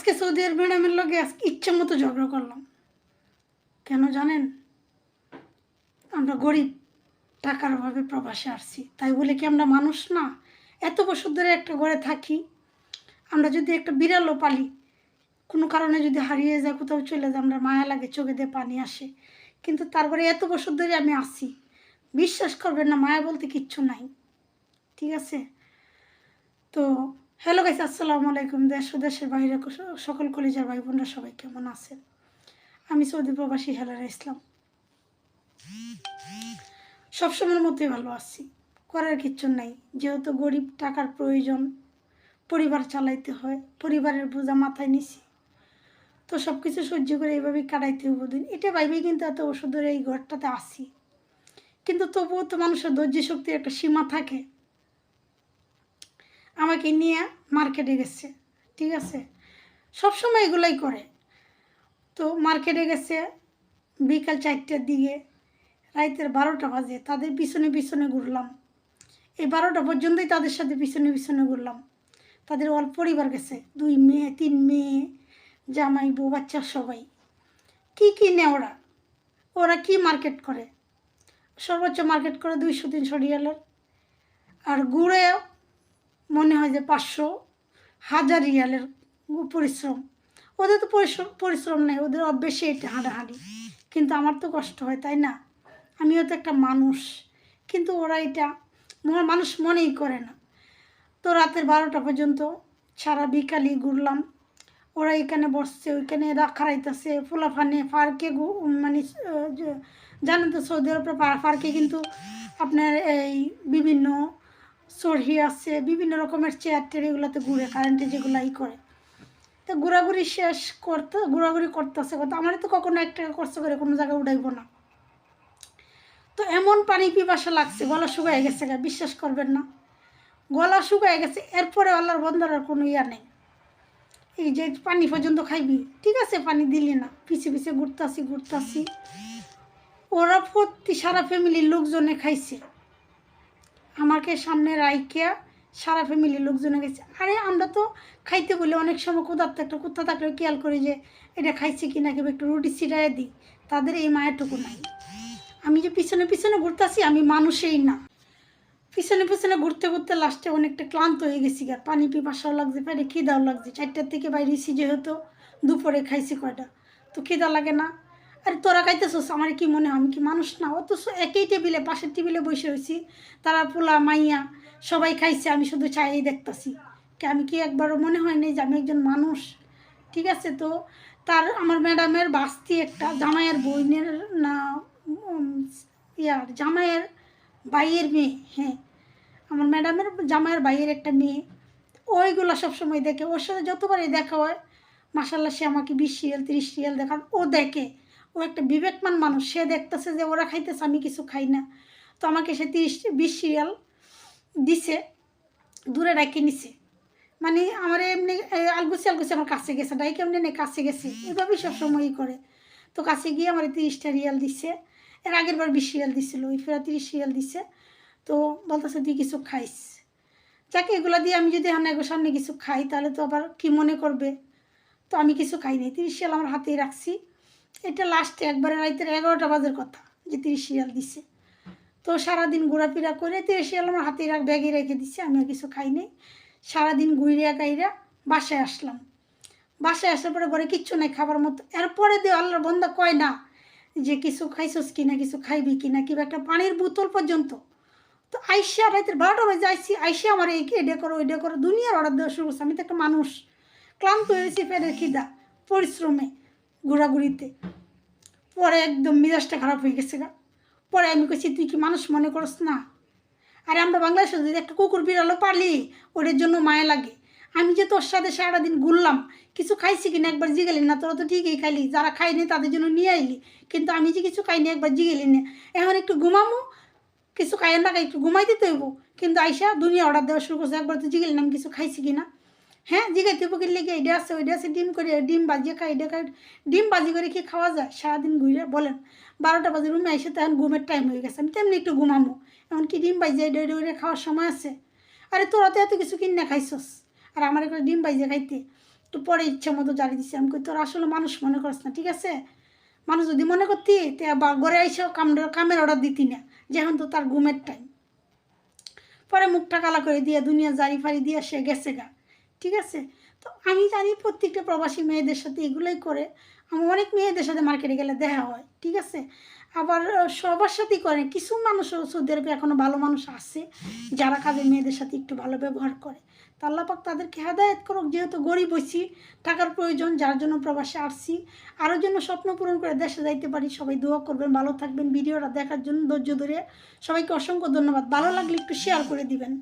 আজকে সৌদি আরব ম্যাডামের লগে আজকে ইচ্ছা মতো ঝগড়া করলাম। কেন জানেন? আমরা গরিব, টাকার অভাবে প্রবাসে আসছি, তাই বলে কি আমরা মানুষ না? এত বছর ধরে একটা ঘরে থাকি, আমরা যদি একটা বিড়ালও পালি, কোনো কারণে যদি হারিয়ে যায়, কোথাও চলে যায়, আমরা মায়া লাগে, চোখে দিয়ে পানি আসে। কিন্তু তারপরে এত বছর ধরে আমি আসি, বিশ্বাস করবেন না, মায়া বলতে কিচ্ছু নাই। ঠিক আছে? তো হ্যালো গাইস, আসসালামু আলাইকুম। দেশ ও দেশের বাইরে সকল কলিজার ভাই বোনরা সবাই কেমন আছেন? আমি সৌদি প্রবাসী হেলারা ইসলাম। সবসময়ের মতোই ভালো আছি, করার কিচ্ছু নাই। যেহেতু গরিব, টাকার প্রয়োজন, পরিবার চালাইতে হয়, পরিবারের বোঝা মাথায় নিছি, তো সব কিছু সহ্য করে এইভাবেই কাটাইতে হবো দিন। এটা ভাইবেই কিন্তু এত ওষুধ ধরে এই ঘরটাতে আসি। কিন্তু তবুও তো মানুষের ধৈর্য শক্তির একটা সীমা থাকে। আমাকে নিয়ে মার্কেটে গেছে, ঠিক আছে, সবসময় এগুলাই করে। তো মার্কেটে গেছে বিকাল 4টার দিকে, রাতের 12টা বাজে, তাদের পিছনে পিছনে ঘুরলাম। এই 12টা পর্যন্তই তাদের সাথে পিছনে পিছনে ঘুরলাম। তাদের অল্প পরিবার গেছে, 2 মেয়ে 3 মেয়ে, জামাই, বউ, বাচ্চা সবাই। কী কিনে ওরা ওরা কি মার্কেট করে? সর্বোচ্চ মার্কেট করে 200-300 রিয়ালের। আর ঘুরে মনে হয় যে 500-1000 রিয়ালের পরিশ্রম। ওদের তো পরিশ্রম নেই, ওদের অভ্যেসে এটা হাঁটাহাঁটি। কিন্তু আমার তো কষ্ট হয়, তাই না? আমিও তো একটা মানুষ, কিন্তু ওরা এটা মানুষ মনেই করে না। তো রাতের 12টা পর্যন্ত সারা বিকালই ঘুরলাম। ওরা এখানে বসছে, ওইখানে খারাইতেছে, ফুলাফানে পার্কে, মানে জানেন তো সৌদি আরবের পার্কে কিন্তু আপনার এই বিভিন্ন সরহি আছে, বিভিন্ন রকমের চেয়ার টেয়ার, এগুলোতে ঘুরে কারেন্টে যেগুলো করে। তো ঘোরাঘুরি শেষ করতে, ঘোরাঘুরি করতেছে কথা, আমার তো কখনো 1 টাকা খরচ করে কোনো জায়গায় উঠাইবো না। তো এমন পানি পিপাসা লাগছে, গলা শুকায় গেছে, বিশ্বাস করবেন না, গলা শুকায় গেছে। এরপরে আল্লাহর বন্দার কোনো ইয়া নেই, এই যে পানি পর্যন্ত খাইবি, ঠিক আছে, পানি দিলি না, পিছিয়ে পিছিয়ে ঘুরতাছি। ওরা প্রতি সারা ফ্যামিলির লোকজনে খাইছে, আমাকে সামনে রাইখিয়া সারা ফ্যামিলির লোকজনে গেছে। আরে আমরা তো খাইতে বলে অনেক সময় ক্ষুধার্ত একটা কুত্তা থাকলেও খেয়াল করি যে এটা খাইছে কি না, কেউ একটু রুটি ছিটাই দিই। তাদের এই মায়েরটুকু নাই। আমি যে পিছনে পিছনে ঘুরতেছি, আমি মানুষই না। পিছনে পিছনে ঘুরতে ঘুরতে লাস্টে অনেকটা ক্লান্ত হয়ে গেছি, আর পানি পিপাসাও লাগছে, পেটে খিদাও লাগছে। 4টার থেকে বাইরেছি, যেহেতু দুপুরে খাইছি কয়টা, তো খিদা লাগে না? আরে তোরা খাইতেছস, আমার কি মনে হয় আমি কি মানুষ না? অথচ একই টেবিলে, পাশের টেবিলে বসে হয়েছি, তারা পোলা মাইয়া সবাই খাইছে, আমি শুধু চাই দেখতেছি। আমি কি একবারও মনে হয় নাই যে আমি একজন মানুষ? ঠিক আছে। তো আমার ম্যাডামের বাস্তি একটা জামাইয়ের বোনের না, জামাইয়ের ভাইয়ের মেয়ে, হ্যাঁ, আমার ম্যাডামের জামাইয়ের ভাইয়ের একটা মেয়ে, ওইগুলো সবসময় দেখে। ওর সাথে যতবারই দেখা হয়, মাসাল্লাহ, সে আমাকে 20 রিয়াল 30 রিয়াল দেখান, ও দেখে। ও একটা বিবেকমান মানুষ, সে দেখতেছে যে ওরা খাইতেছে, আমি কিছু খাই না, তো আমাকে সে 30-20 রিয়াল দিছে, দূরে ডাইকে নিছে। মানে আমার এমনি আলগুছি আমার কাছে গেছে, ডাইকে এমনি নেই, কাছে গেছে, এভাবেই সবসময়ই করে। তো কাছে গিয়ে আমার 30টা রিয়াল দিচ্ছে। এর আগের বার 20 রিয়াল দিছিল, ওই ফেরা 30 রিয়াল দিছে। তো বলতেছে তুই কিছু খাইস, যাকে এগুলো দিয়ে আমি যদি হান্নাগোর সামনে কিছু খাই, তাহলে তো আবার কি মনে করবে। তো আমি কিছু খাই নাই, 30 রিয়াল আমার হাতেই রাখছি। এটা লাস্টে একবারে রাতের 11টা বাজের কথা যে 30 রিয়াল দিছে। তো সারাদিন ঘোরাফেরা করে 30 রিয়াল আমার হাতে ব্যাগে রেখে দিচ্ছে, আমি আর কিছু খাই নাই। সারাদিন ঘুরিয়া গাইরা বাসায় আসলাম। বাসায় আসার পরে ঘরে কিচ্ছু নাই খাবার মতো। এরপরে দিয়ে আল্লাহর বন্দা কয় না যে কিছু খাইছস কিনা, কিছু খাইবি কিনা, কিংবা একটা পানির বোতল পর্যন্ত। তো আইসা রাতের 12টা বাজে আইসি, আইসা আমার এই এটা করো ওইটা করো, দুনিয়ার অর্ডার দেওয়া শুরু করছে। আমি তো একটা মানুষ, ক্লান্ত হয়েছি পেটের খিদা, পরিশ্রমে, ঘোরাঘুরিতে। পরে একদম মেজাজটা খারাপ হয়ে গেছে গা। পরে আমি কইছি তুই কি মানুষ মনে করস না? আরে আমরা বাংলাদেশে যদি একটা কুকুর বিড়ালও পালি, ওদের জন্য মায়া লাগে। আমি যে তোর সাথে সারাদিন ঘুরলাম, কিছু খাইছি কিনা একবার জিগেলি না? তোরা তো ঠিকই খাইলি, যারা খাইনি তাদের জন্য নিয়ে আইলি, কিন্তু আমি যে কিছু খাইনি একবার জিগেলি না। এখন একটু ঘুমামো, কিছু খাইয়ের না, একটু ঘুমাই দিতে হইব, কিন্তু আইসা দুনিয়া অর্ডার দেওয়া শুরু করছে। একবার তো জিগেলি না আমি কিছু খাইছি কিনা? হ্যাঁ, জিগাইতে পকির লেগে এটা আছে ওইটা আছে, ডিম করে ডিম বাজিয়ে খাই, এটা খাই। ডিম বাজি করে কি খাওয়া যায় সারাদিন ঘুরে? বলেন। 12টা বাজে রুমে এসে তো এখন ঘুমের টাইম হয়ে গেছে, আমি তেমনি একটু ঘুমামো, এমন কি ডিম বাজিয়ে এটা খাওয়ার সময় আছে? আরে তোরা তো এত কিছু কিনে খাইছস, আর আমার একটা ডিম বাজিয়ে খাইতে। একটু পরে ইচ্ছা মতো জারি দিছি। আমি কই তোর আসলে মানুষ মনে করছ না, ঠিক আছে? মানুষ যদি মনে করতি তে বা ঘরে আইসেও কামের অর্ডার দিতি না, যেমন তো তার ঘুমের টাইম। পরে মুখটা কালা করে দিয়ে দুনিয়া জারি ফারি দিয়ে সে গেছে গা, ঠিক আছে? তো আমি জানি প্রত্যেকটা প্রবাসী মেয়েদের সাথে এগুলোই করে। আমার অনেক মেয়েদের সাথে মার্কেটে গেলে দেখা হয়, ঠিক আছে? আবার সবার সাথেই করে, কিছু মানুষ সৌদি আরবে এখনও ভালো মানুষ আছে যারা কাজের মেয়েদের সাথে একটু ভালো ব্যবহার করে। তা আল্লাহ পাক তাদেরকে হেদায়েত করুক। যেহেতু গরিব হইছি, টাকার প্রয়োজন, যার জন্য প্রবাসে আসছি, আরও জন্য স্বপ্ন পূরণ করে দেশে যাইতে পারি। সবাই দোয়া করবেন, ভালো থাকবেন। ভিডিওটা দেখার জন্য ধৈর্য ধরে সবাইকে অসংখ্য ধন্যবাদ। ভালো লাগলে একটু শেয়ার করে দিবেন।